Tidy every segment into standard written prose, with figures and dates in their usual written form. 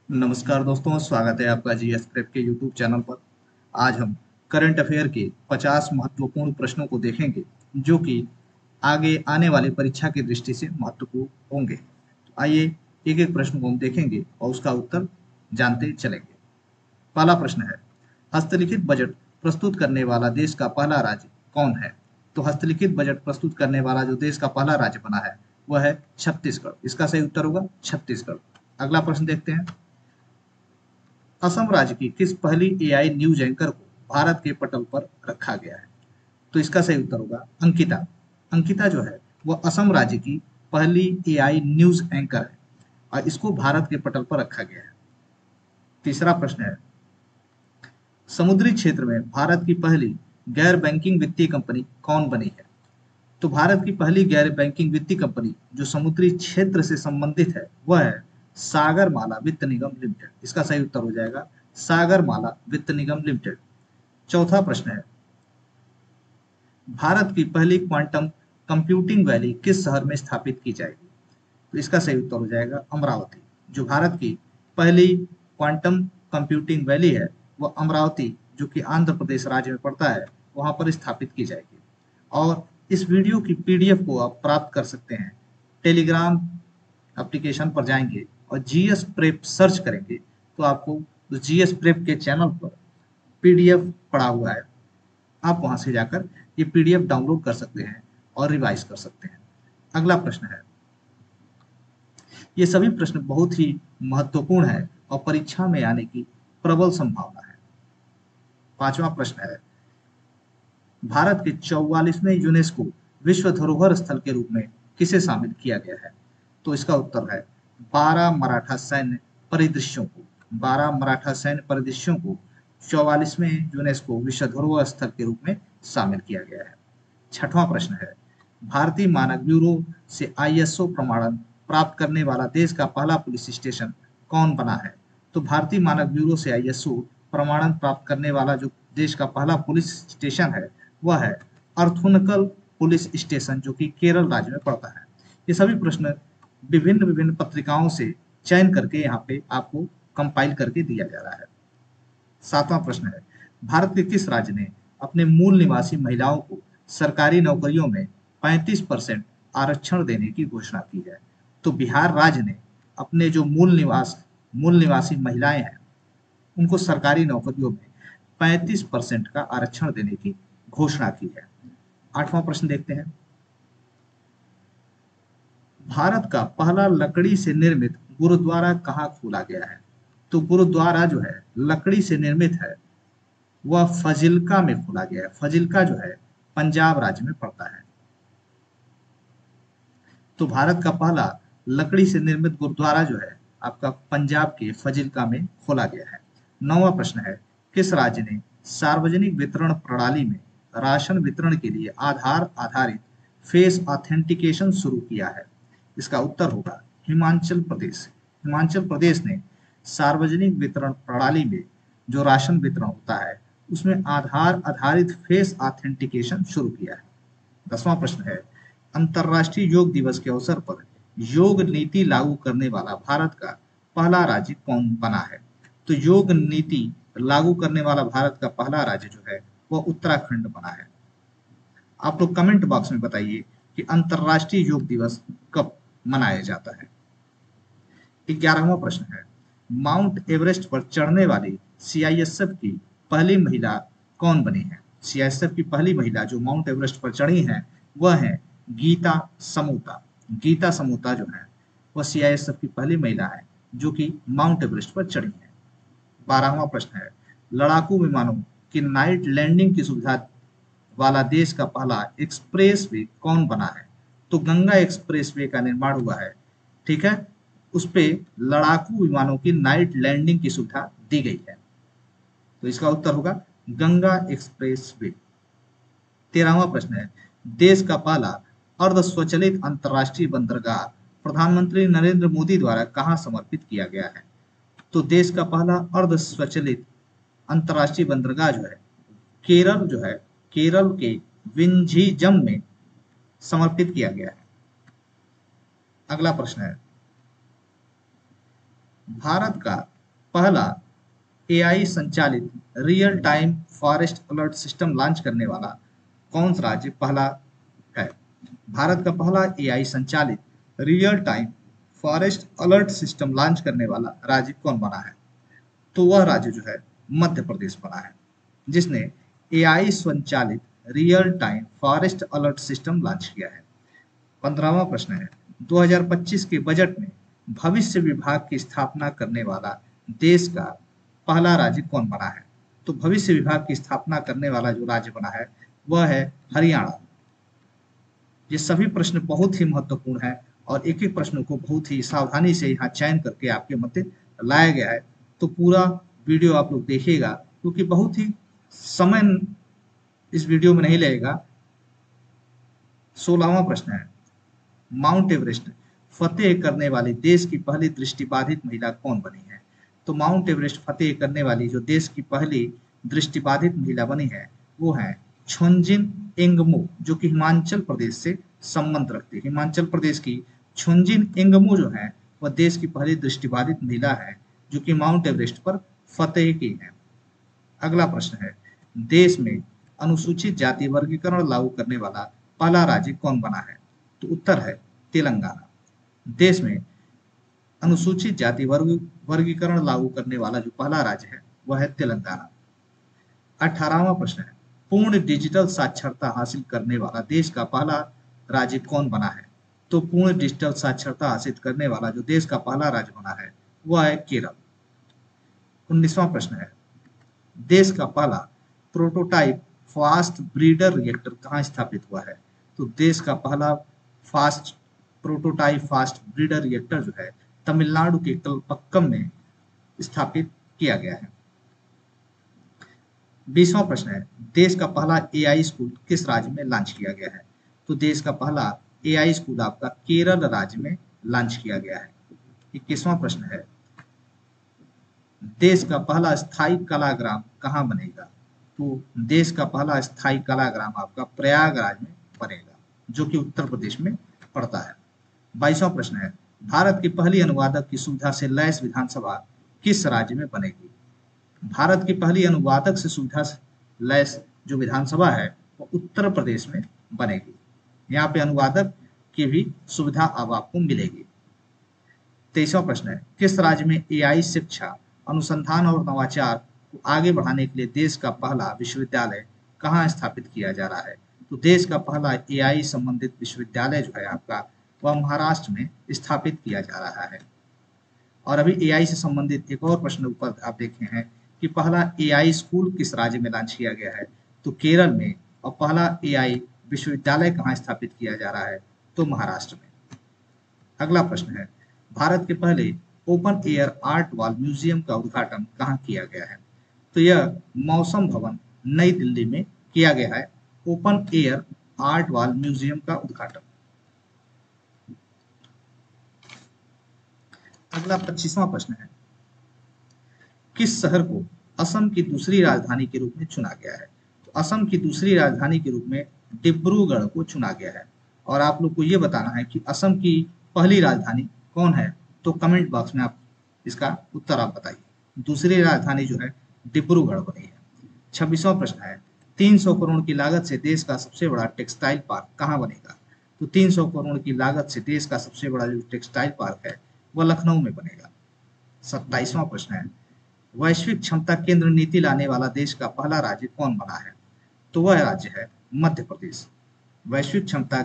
नमस्कार दोस्तों, स्वागत है आपका जीएस प्रेप के यूट्यूब चैनल पर। आज हम करंट अफेयर के 50 महत्वपूर्ण प्रश्नों को देखेंगे, जो कि आगे आने वाली परीक्षा की दृष्टि से महत्वपूर्ण होंगे। तो आइए एक एक प्रश्न को हम देखेंगे और उसका उत्तर जानते चलेंगे। पहला प्रश्न है, हस्तलिखित बजट प्रस्तुत करने वाला देश का पहला राज्य कौन है? तो हस्तलिखित बजट प्रस्तुत करने वाला जो देश का पहला राज्य बना है वह है छत्तीसगढ़। इसका सही उत्तर होगा छत्तीसगढ़। अगला प्रश्न देखते हैं, असम राज्य की किस पहली एआई न्यूज एंकर को भारत के पटल पर रखा गया है? तो इसका सही उत्तर होगा अंकिता। अंकिता जो है वह असम राज्य की पहली एआई न्यूज एंकर है और इसको भारत के पटल पर रखा गया है। तीसरा प्रश्न है, समुद्री क्षेत्र में भारत की पहली गैर बैंकिंग वित्तीय कंपनी कौन बनी है? तो भारत की पहली गैर बैंकिंग वित्तीय कंपनी जो समुद्री क्षेत्र से संबंधित है वह है सागरमाला वित्त निगम लिमिटेड। इसका सही उत्तर हो जाएगा सागरमाला वित्त निगम लिमिटेड। चौथा प्रश्न है, भारत की पहली क्वांटम कंप्यूटिंग वैली किस शहर में स्थापित की जाएगी? तो इसका सही उत्तर हो जाएगा अमरावती। जो भारत की पहली क्वांटम कंप्यूटिंग वैली है वह अमरावती, जो कि आंध्र प्रदेश राज्य में पड़ता है, वहां पर स्थापित की जाएगी। और इस वीडियो की पीडीएफ को आप प्राप्त कर सकते हैं। टेलीग्राम एप्लीकेशन पर जाएंगे और जीएस प्रेप सर्च करेंगे तो आपको जीएस प्रेप के चैनल पर पीडीएफ पड़ा हुआ है। आप वहां से जाकर ये पीडीएफ डाउनलोड कर सकते हैं और रिवाइज कर सकते हैं। अगला प्रश्न है, ये सभी प्रश्न बहुत ही महत्वपूर्ण है और परीक्षा में आने की प्रबल संभावना है। पांचवा प्रश्न है, भारत के 44वें यूनेस्को विश्व धरोहर स्थल के रूप में किसे शामिल किया गया है? तो इसका उत्तर है 12 मराठा सैन्य परिदृश्यों को। 12 मराठा सैन्य परिदृश्यों को 44वें यूनेस्को विश्व धरोहर स्थल के रूप में शामिल किया गया है। छठवां प्रश्न है, भारतीय मानक ब्यूरो से आईएसओ प्रमाणन प्राप्त करने वाला देश का पहला पुलिस स्टेशन कौन बना है? तो भारतीय मानक ब्यूरो से आईएसओ प्रमाणन प्राप्त करने वाला जो देश का पहला पुलिस स्टेशन है वह है अर्थुनकल पुलिस स्टेशन, जो कि केरल राज्य में पड़ता है। ये सभी प्रश्न विभिन्न विभिन्न पत्रिकाओं से चयन करके यहाँ पे आपको कंपाइल करके दिया जा रहा है। सातवां प्रश्न है, भारत के किस राज्य ने अपने मूल निवासी महिलाओं को सरकारी नौकरियों में 35% आरक्षण देने की घोषणा की है? तो बिहार राज्य ने अपने जो मूल निवासी महिलाएं हैं उनको सरकारी नौकरियों में 35% का आरक्षण देने की घोषणा की है। आठवां प्रश्न देखते हैं, भारत का पहला लकड़ी से निर्मित गुरुद्वारा कहाँ खोला गया है? तो गुरुद्वारा जो है लकड़ी से निर्मित है वह फजिल्का में खोला गया है। फजिल्का जो है पंजाब राज्य में पड़ता है। तो भारत का पहला लकड़ी से निर्मित गुरुद्वारा जो है आपका पंजाब के फजिल्का में खोला गया है। नौवां प्रश्न है, किस राज्य ने सार्वजनिक वितरण प्रणाली में राशन वितरण के लिए आधार आधारित फेस ऑथेंटिकेशन शुरू किया है? इसका उत्तर होगा हिमाचल प्रदेश। हिमाचल प्रदेश ने सार्वजनिक वितरण प्रणाली में जो राशन वितरण होता है उसमें आधार आधारित फेस ऑथेंटिकेशन शुरू किया है। 10वां प्रश्न है, अंतर्राष्ट्रीय योग दिवस के अवसर पर योग नीति लागू करने वाला भारत का पहला राज्य कौन बना है? तो योग नीति लागू करने वाला भारत का पहला राज्य जो है वह उत्तराखंड बना है। आप लोग कमेंट बॉक्स में बताइए कि अंतर्राष्ट्रीय योग दिवस कब मनाया जाता है। 11वां प्रश्न है, माउंट एवरेस्ट पर चढ़ने वाली सीआईएसएफ की पहली महिला कौन बनी है? सीआईएसएफ की पहली महिला जो माउंट एवरेस्ट पर चढ़ी हैं वह है गीता समूता। गीता समूता जो है वह सीआईएसएफ की पहली महिला है जो कि माउंट एवरेस्ट पर चढ़ी है। 12वां प्रश्न है, लड़ाकू विमानों की नाइट लैंडिंग की सुविधा वाला देश का पहला एक्सप्रेस वे कौन बना है? तो गंगा एक्सप्रेस वे का निर्माण हुआ है। ठीक है, उस पे लड़ाकू विमानों की नाइट लैंडिंग की सुविधा दी गई है। तो इसका उत्तर होगा गंगा एक्सप्रेस वे। 13वां प्रश्न है, देश का पहला अर्ध स्वचालित अंतरराष्ट्रीय बंदरगाह प्रधानमंत्री नरेंद्र मोदी द्वारा कहां समर्पित किया गया है? तो देश का पहला अर्ध स्वचालित अंतरराष्ट्रीय बंदरगाह जो है केरल जो है केरल के विंझीजम में समर्पित किया गया है। अगला प्रश्न है, भारत का पहला एआई संचालित real time forest alert system launch करने वाला कौन सा राज्य पहला है? भारत का पहला एआई संचालित real time forest alert system launch करने वाला राज्य कौन बना है? तो वह राज्य जो है मध्य प्रदेश बना है, जिसने एआई संचालित real time forest alert system launch किया है। 15वां प्रश्न है, 2025 के बजट में भविष्य विभाग की स्थापना करने वाला देश का पहला राज्य कौन बना है? तो भविष्य विभाग की स्थापना करने वाला जो राज्य बना है वह है हरियाणा। ये सभी प्रश्न बहुत ही महत्वपूर्ण है और एक एक प्रश्न को बहुत ही सावधानी से यहाँ चयन करके आपके मध्य लाया गया है। तो पूरा वीडियो आप लोग देखिएगा, क्योंकि बहुत ही समय इस वीडियो में नहीं लगेगा। 16वां प्रश्न है, माउंट एवरेस्ट फतेह करने वाली देश की पहली दृष्टिबाधित महिला कौन बनी है? तो माउंट एवरेस्ट फतेह करने वाली जो देश की पहली दृष्टिबाधित महिला बनी है वो है छोंजिन एंगमो, जो कि हिमाचल प्रदेश से संबंध रखती है। हिमाचल प्रदेश की छोंजिन एंगमो जो है वह देश की पहली दृष्टिबाधित महिला है जो कि माउंट एवरेस्ट पर फतेह की है। अगला प्रश्न है, देश में अनुसूचित जाति वर्गीकरण लागू करने वाला पहला राज्य कौन बना है? तो उत्तर है तेलंगाना। देश में अनुसूचित जाति वर्गीकरण लागू करने वाला जो पहला राज्य है वह है तेलंगाना। 18वां प्रश्न है, पूर्ण डिजिटल साक्षरता हासिल करने वाला देश का पहला राज्य कौन बना है? तो पूर्ण डिजिटल साक्षरता हासिल करने वाला जो देश का पहला राज्य बना है वह है केरल। 19वां प्रश्न है, देश का पहला प्रोटोटाइप फास्ट ब्रीडर रिएक्टर कहाँ स्थापित हुआ है? तो देश का पहला प्रोटोटाइप फास्ट ब्रीडर रिएक्टर जो है तमिलनाडु के कलपक्कम में स्थापित किया गया है। 20वां प्रश्न है, देश का पहला एआई स्कूल किस राज्य में लॉन्च किया गया है? तो देश का पहला एआई स्कूल आपका केरल राज्य में लॉन्च किया गया है। 21वां प्रश्न है, देश का पहला स्थायी कलाग्राम कहाँ बनेगा? तो देश का पहला स्थायी कलाग्राम आपका प्रयागराज में बनेगा, जो कि उत्तर प्रदेश में पड़ता है। 22वां प्रश्न है, भारत की पहली अनुवादक की सुविधा से लैस विधानसभा किस राज्य में बनेगी? भारत की पहली अनुवादक से सुविधा से लैस जो विधानसभा है वो उत्तर प्रदेश में बनेगी। यहाँ पे अनुवादक की भी सुविधा अब आपको मिलेगी। 23वां प्रश्न है, किस राज्य में एआई शिक्षा अनुसंधान और नवाचार को आगे बढ़ाने के लिए देश का पहला विश्वविद्यालय कहाँ स्थापित किया जा रहा है? तो देश का पहला एआई संबंधित विश्वविद्यालय जो है आपका वह महाराष्ट्र में स्थापित किया जा रहा है। और अभी एआई से संबंधित एक और प्रश्न ऊपर आप देखे हैं कि पहला एआई स्कूल किस राज्य में लॉन्च किया गया है? तो केरल में। और पहला एआई विश्वविद्यालय कहाँ स्थापित किया जा रहा है? तो महाराष्ट्र में। अगला प्रश्न है, भारत के पहले open air art wall museum का उद्घाटन कहाँ किया गया है? तो यह मौसम भवन नई दिल्ली में किया गया है, open air art wall museum का उद्घाटन। अगला 25वां प्रश्न है, किस शहर को असम की दूसरी राजधानी के रूप में चुना गया है? तो असम की दूसरी राजधानी के रूप में डिब्रूगढ़ को चुना गया है। और आप लोग को ये बताना है कि असम की पहली राजधानी कौन है? तो कमेंट बॉक्स में आप इसका उत्तर आप बताइए। दूसरी राजधानी जो है डिब्रूगढ़ बनी है। 26वां प्रश्न है, 300 करोड़ की लागत से देश का सबसे बड़ा टेक्सटाइल पार्क कहाँ बनेगा? तो 300 करोड़ की लागत से देश का सबसे बड़ा जो टेक्सटाइल पार्क है वह लखनऊ में बनेगा। 27वां प्रश्न है, वैश्विक क्षमता केंद्र नीति लाने वाला देश का पहला राज्य कौन बना है? तो वह राज्य है मध्य प्रदेश। वैश्विक क्षमता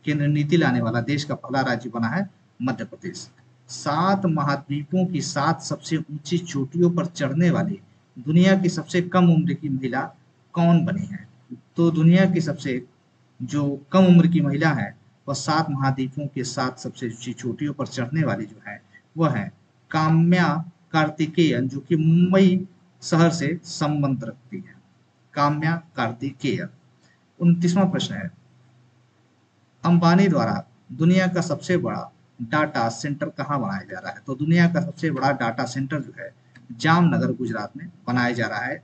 केंद्र नीति लाने वाला देश का पहला राज्य बना है मध्य प्रदेश। 7 महाद्वीपों की 7 सबसे ऊंची चोटियों पर चढ़ने वाली दुनिया की सबसे कम उम्र की महिला कौन बनी है? तो दुनिया की सबसे जो कम उम्र की महिला है वह 7 महाद्वीपों के 7 सबसे ऊंची चोटियों पर चढ़ने वाली जो है वह है काम्या कार्तिकेयन, जो कि मुंबई शहर से संबंध रखती है। काम्या कार्तिकेयन। 29वां प्रश्न है, अंबानी द्वारा दुनिया का सबसे बड़ा डाटा सेंटर कहाँ बनाया जा रहा है? तो दुनिया का सबसे बड़ा डाटा सेंटर जो है जामनगर गुजरात में बनाया जा रहा है।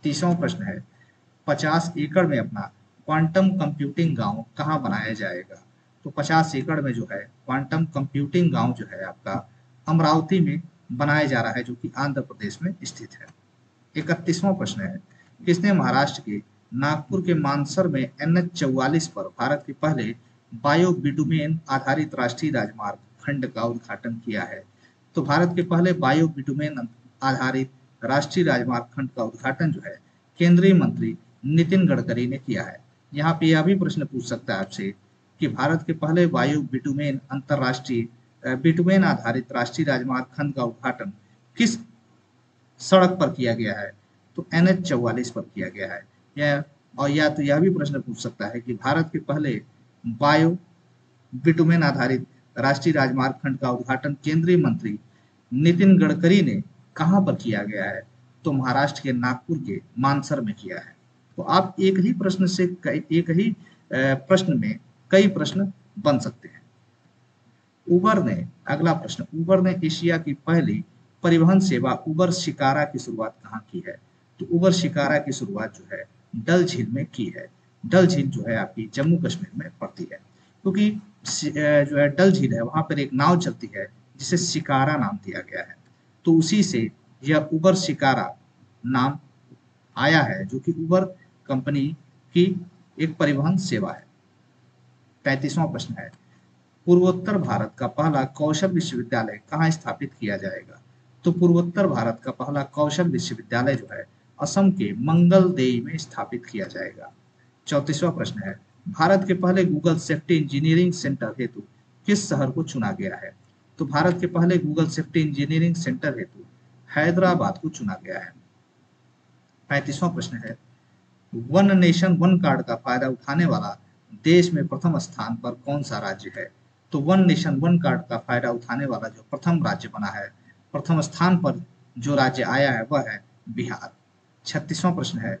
30वां प्रश्न है, 50 एकड़ में अपना क्वांटम कंप्यूटिंग गांव कहाँ बनाया जाएगा? तो 50 एकड़ में जो है क्वांटम कंप्यूटिंग गांव जो है आपका अमरावती में बनाया जा रहा है जो कि आंध्र प्रदेश में स्थित है। 31वां प्रश्न है, किसने महाराष्ट्र के नागपुर के मानसर में NH-44 पर भारत के पहले बायो बिटुमेन आधारित राष्ट्रीय राजमार्ग खंड का उद्घाटन किया है? तो भारत के पहले बायो बिटुमेन आधारित राष्ट्रीय राजमार्ग खंड का उद्घाटन जो है केंद्रीय मंत्री नितिन गडकरी ने किया है। यहाँ पे यह भी प्रश्न पूछ सकता है आपसे कि भारत के पहले बायो बिटुमेन अंतरराष्ट्रीय बिटुमेन आधारित राष्ट्रीय राजमार्ग खंड का उद्घाटन किस सड़क पर किया गया है? तो NH-44 पर किया गया है। या तो यह भी प्रश्न पूछ सकता है कि भारत के पहले बायो बिटुमेन आधारित राष्ट्रीय राजमार्ग खंड का उद्घाटन केंद्रीय मंत्री नितिन गडकरी ने कहां पर किया गया है? तो महाराष्ट्र के नागपुर के मानसर में किया है। तो आप एक ही प्रश्न से एक ही प्रश्न में कई प्रश्न बन सकते हैं। उबर ने, अगला प्रश्न, उबर ने एशिया की पहली परिवहन सेवा उबर शिकारा की शुरुआत कहां की है? तो उबर शिकारा की शुरुआत जो है डल झील में की है। डल झील जो है आपकी जम्मू कश्मीर में पड़ती है, क्योंकि जो है डल झील है वहां पर एक नाव चलती है जिसे शिकारा नाम दिया गया है, तो उसी से यह उबर शिकारा नाम आया है, जो कि उबर कंपनी की एक परिवहन सेवा है। 35वां प्रश्न है, पूर्वोत्तर भारत का पहला कौशल विश्वविद्यालय कहाँ स्थापित किया जाएगा? तो पूर्वोत्तर भारत का पहला कौशल विश्वविद्यालय जो है असम के मंगलदेई में स्थापित किया जाएगा। 34वां प्रश्न है, भारत के पहले गूगल सेफ्टी इंजीनियरिंग सेंटर हेतु किस शहर को चुना गया है? तो भारत के पहले गूगल सेफ्टी इंजीनियरिंग सेंटर हेतु हैदराबाद को चुना गया है। 35वां प्रश्न है, वन नेशन वन कार्ड का फायदा उठाने वाला देश में प्रथम स्थान पर कौन सा राज्य है? तो वन नेशन वन कार्ड का फायदा उठाने वाला जो प्रथम राज्य बना है, प्रथम स्थान पर जो राज्य आया है वह है बिहार। 36वां प्रश्न है,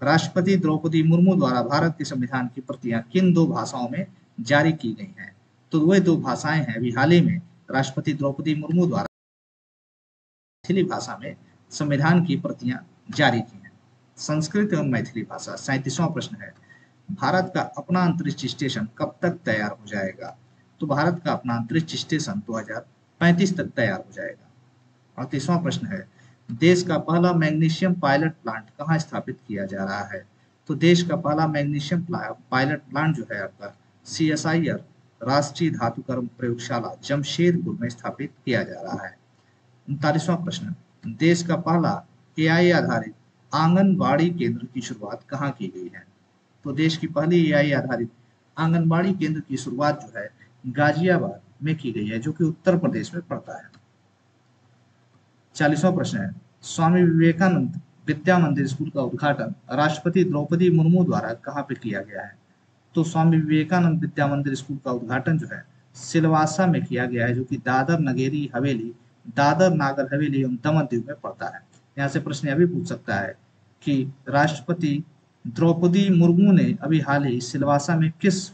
राष्ट्रपति द्रौपदी मुर्मू द्वारा भारत के संविधान की प्रतियां किन दो भाषाओं में जारी की गई हैं? तो वह दो भाषाएं हैं, अभी हाल ही में राष्ट्रपति द्रौपदी मुर्मू द्वारा मैथिली भाषा में संविधान की प्रतियां जारी की हैं, संस्कृत एवं मैथिली भाषा। 37वां प्रश्न है, भारत का अपना अंतरिक्ष स्टेशन कब तक तैयार हो जाएगा? तो भारत का अपना अंतरिक्ष स्टेशन 2035 तक तैयार हो जाएगा। 38वां प्रश्न है, देश का पहला मैग्नीशियम पायलट प्लांट कहाँ स्थापित किया जा रहा है? तो देश का पहला मैग्नीशियम पायलट प्लांट जो है आपका CSIR राष्ट्रीय धातुकर्म प्रयोगशाला जमशेदपुर में स्थापित किया जा रहा है। 39वां प्रश्न, देश का पहला AI आधारित आंगनबाड़ी केंद्र की शुरुआत कहाँ की गई है? तो देश की पहली AI आधारित आंगनबाड़ी केंद्र की शुरुआत जो है गाजियाबाद में की गई है, जो कि उत्तर प्रदेश में पड़ता है। 40वां प्रश्न है, स्वामी विवेकानंद विद्या मंदिर स्कूल का उद्घाटन राष्ट्रपति द्रौपदी मुर्मू द्वारा कहाँ पे किया गया है? तो स्वामी विवेकानंद विद्या मंदिर स्कूल का उद्घाटन जो है सिलवासा में किया गया है, जो कि दादर नगेरी हवेली, दादर नागर हवेली एवं दमन दीव में पड़ता है। यहाँ से प्रश्न यह भी पूछ सकता है कि राष्ट्रपति द्रौपदी मुर्मू ने अभी हाल ही सिलवासा में किस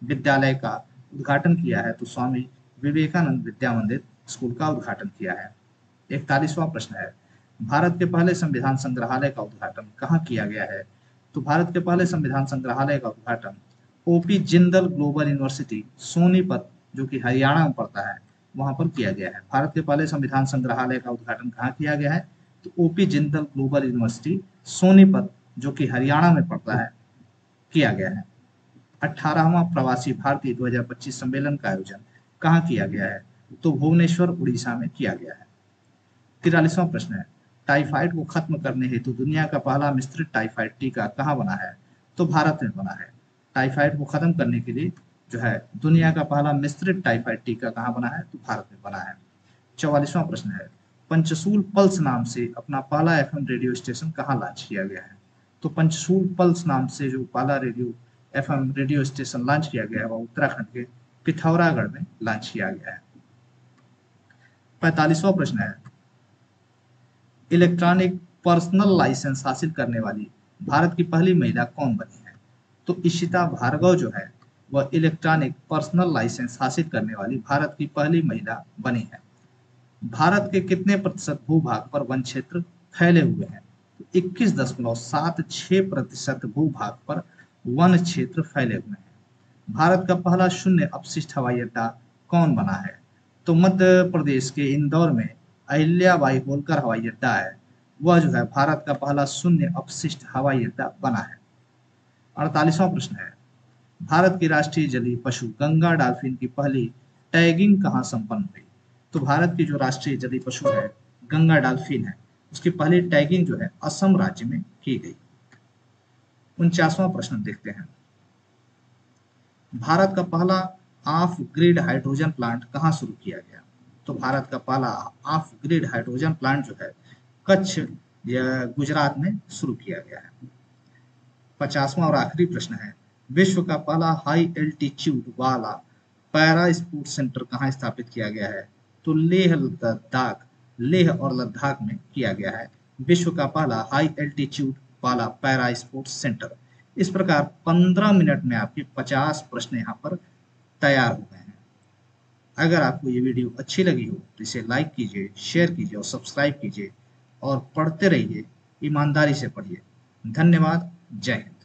विद्यालय का उद्घाटन किया है? तो स्वामी विवेकानंद विद्या मंदिर स्कूल का उद्घाटन किया है। 41वां प्रश्न है, भारत के पहले संविधान संग्रहालय का उद्घाटन कहाँ किया गया है? तो भारत के पहले संविधान संग्रहालय का उद्घाटन OP Jindal global university Sonipat, जो कि हरियाणा में पड़ता है, वहां पर किया गया है। भारत के पहले संविधान संग्रहालय का उद्घाटन कहाँ किया गया है? तो OP Jindal global university Sonipat, जो कि हरियाणा में पड़ता है, किया गया है। 18वां प्रवासी भारतीय 2025 सम्मेलन का आयोजन कहाँ किया गया है? तो भुवनेश्वर उड़ीसा में किया गया है। 43वां प्रश्न है, टाइफाइड को खत्म करने हेतु दुनिया का पहला मिश्रित टाइफाइड टीका कहाँ बना है? तो भारत में बना है। टाइफाइड को खत्म करने के लिए जो है दुनिया का पहला मिश्रित टाइफाइड टीका कहाँ बना है? तो भारत में बना है। 44वां प्रश्न है, पंचसूल पल्स नाम से अपना पहला FM रेडियो स्टेशन कहाँ लॉन्च किया गया है? तो पंचसूल पल्स नाम से जो पहला FM रेडियो स्टेशन लॉन्च किया गया है वह उत्तराखंड के पिथौरागढ़ में लॉन्च किया गया है। 45वां प्रश्न है, इलेक्ट्रॉनिक पर्सनल लाइसेंस हासिल करने वाली भारत की पहली महिला कौन बनी है? तो इशिता भार्गव जो है वह इलेक्ट्रॉनिक पर्सनल लाइसेंस हासिल करने वाली भारत की पहली महिला बनी है। भारत के कितने प्रतिशत भूभाग पर वन क्षेत्र फैले हुए हैं? तो 21.76% भूभाग पर वन क्षेत्र फैले हुए हैं। भारत का पहला शून्य अपशिष्ट हवाई अड्डा कौन बना है? तो मध्य प्रदेश के इंदौर में अहिल्याबाई होलकर हवाई अड्डा है वह जो है भारत का पहला शून्य अपशिष्ट हवाई अड्डा बना है। 48वां प्रश्न है, भारत की राष्ट्रीय जलीय पशु गंगा डॉल्फिन की पहली टैगिंग कहाँ संपन्न हुई? तो भारत की जो राष्ट्रीय जलीय पशु है गंगा डॉल्फिन है, उसकी पहली टैगिंग जो है असम राज्य में की गई। 49वां प्रश्न देखते हैं, भारत का पहला ऑफ ग्रिड हाइड्रोजन प्लांट कहाँ शुरू किया गया? तो भारत का पहला ऑफ ग्रिड हाइड्रोजन प्लांट जो है कच्छ या गुजरात में शुरू किया गया है। 50वां और आखिरी प्रश्न है, विश्व का पहला हाई एल्टीट्यूड वाला पैरा स्पोर्ट सेंटर कहाँ स्थापित किया गया है? तो लेह और लद्दाख में किया गया है विश्व का पहला हाई एल्टीट्यूड वाला पैरा स्पोर्ट्स सेंटर। इस प्रकार 15 मिनट में आपके 50 प्रश्न यहाँ पर तैयार हो गए हैं। अगर आपको ये वीडियो अच्छी लगी हो तो इसे लाइक कीजिए, शेयर कीजिए और सब्सक्राइब कीजिए और पढ़ते रहिए, ईमानदारी से पढ़िए। धन्यवाद। जय हिंद।